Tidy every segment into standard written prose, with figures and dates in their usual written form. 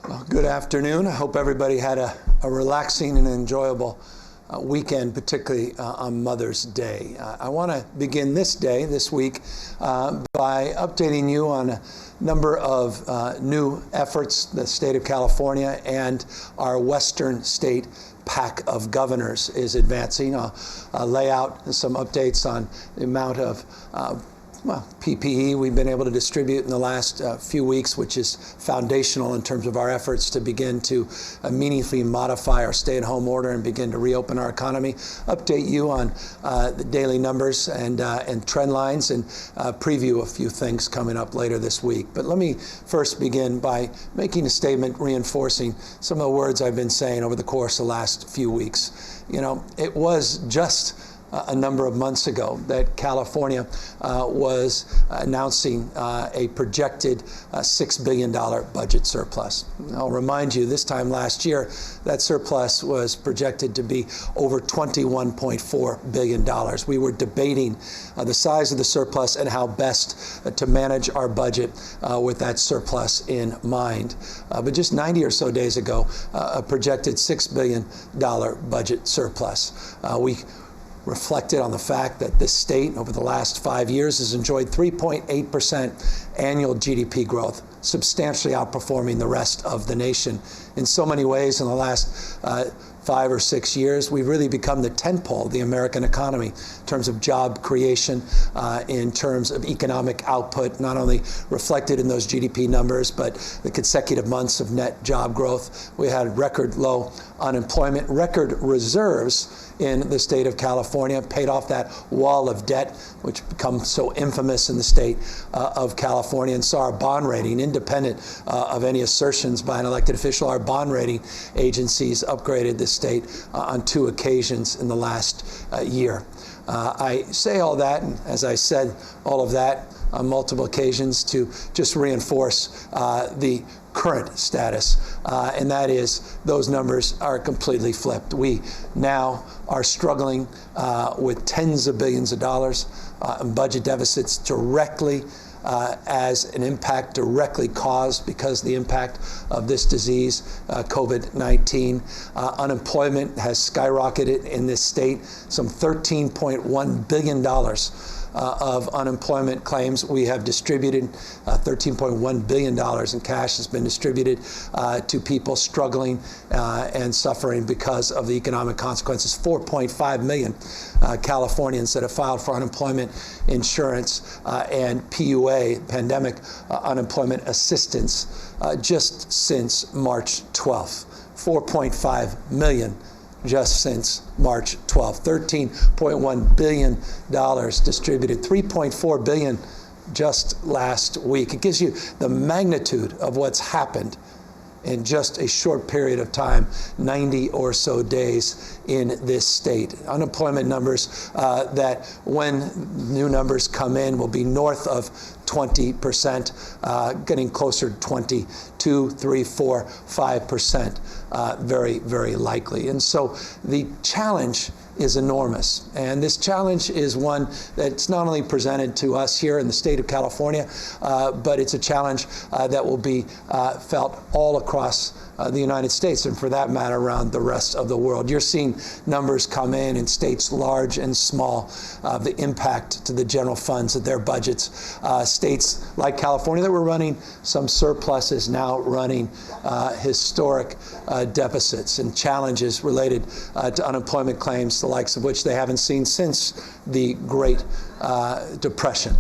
Well, good afternoon. I hope everybody had a relaxing and enjoyable weekend, particularly on Mother's Day. I want to begin this week, by updating you on a number of new efforts the state of California and our Western state PAC of governors is advancing. I'll lay out some updates on the amount of PPE we've been able to distribute in the last few weeks, which is foundational in terms of our efforts to begin to meaningfully modify our stay-at-home order and begin to reopen our economy. Update you on the daily numbers and trend lines, and preview a few things coming up later this week. But let me first begin by making a statement reinforcing some of the words I've been saying over the course of the last few weeks. You know, it was just a number of months ago that California was announcing a projected $6 billion budget surplus. I'll remind you, this time last year, that surplus was projected to be over $21.4 billion. We were debating the size of the surplus and how best to manage our budget with that surplus in mind. But just 90 or so days ago, a projected $6 billion budget surplus. We reflected on the fact that this state over the last 5 years has enjoyed 3.8% annual GDP growth, substantially outperforming the rest of the nation. In so many ways, in the last 5 or 6 years, we've really become the tentpole of the American economy in terms of job creation, in terms of economic output, not only reflected in those GDP numbers, but the consecutive months of net job growth. We had record low unemployment, record reserves in the state of California, paid off that wall of debt, which becomes so infamous in the state of California, and saw our bond rating, independent of any assertions by an elected official, our bond rating agencies upgraded the state on 2 occasions in the last year. I say all that, and as I said all of that on multiple occasions, to just reinforce the current status, and that is those numbers are completely flipped. We now are struggling with tens of billions of dollars in budget deficits directly as an impact directly caused because of the impact of this disease, COVID-19. Unemployment has skyrocketed in this state, some $13.1 billion of unemployment claims we have distributed. $13.1 billion in cash has been distributed to people struggling and suffering because of the economic consequences. 4.5 million Californians that have filed for unemployment insurance and PUA, pandemic unemployment assistance, just since March 12th. 4.5 million just since March 12th. $13.1 billion distributed, $3.4 billion just last week. It gives you the magnitude of what's happened in just a short period of time, 90 or so days in this state. Unemployment numbers that when new numbers come in will be north of 20%, getting closer to 22, 3, 4, 5%, very, very likely. And so the challenge is enormous. And this challenge is one that's not only presented to us here in the state of California, but it's a challenge that will be felt all across the United States, and for that matter, around the rest of the world. You're seeing numbers come in states large and small, the impact to the general funds of their budgets. States like California that were running some surpluses now running historic deficits and challenges related to unemployment claims, the likes of which they haven't seen since the Great Depression.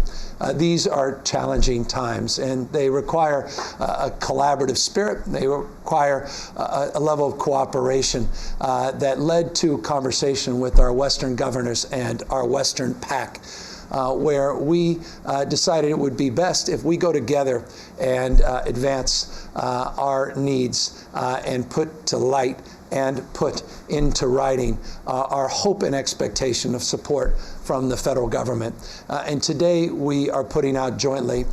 These are challenging times, and they require a collaborative spirit. They require a level of cooperation that led to a conversation with our Western governors and our Western PAC, where we decided it would be best if we go together and advance our needs and put to light and put into writing our hope and expectation of support from the federal government. And today we are putting out jointly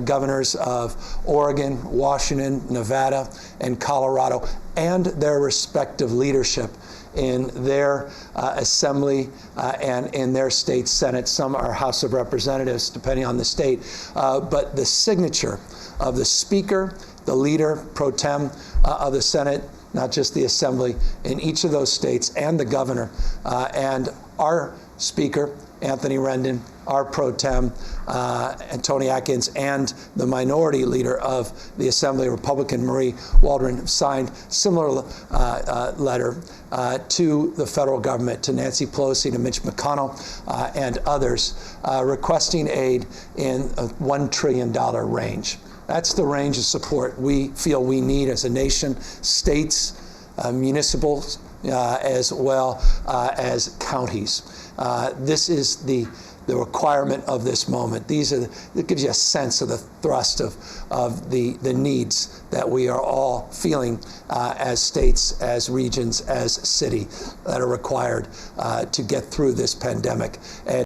governors of Oregon, Washington, Nevada, and Colorado, and their respective leadership in their assembly and in their state senate. Some are House of Representatives, depending on the state. But the signature of the Speaker, the leader pro tem of the Senate, not just the Assembly, in each of those states, and the governor, and our Speaker, Anthony Rendon, our pro tem, and Tony Atkins, and the minority leader of the Assembly, Republican Marie Waldron, signed similar letter to the federal government, to Nancy Pelosi, to Mitch McConnell, and others, requesting aid in a $1 trillion range. That's the range of support we feel we need as a nation, states, municipals, as well as counties. This is the requirement of this moment. It gives you a sense of the thrust of the needs that we are all feeling as states, as regions, as city, that are required to get through this pandemic. And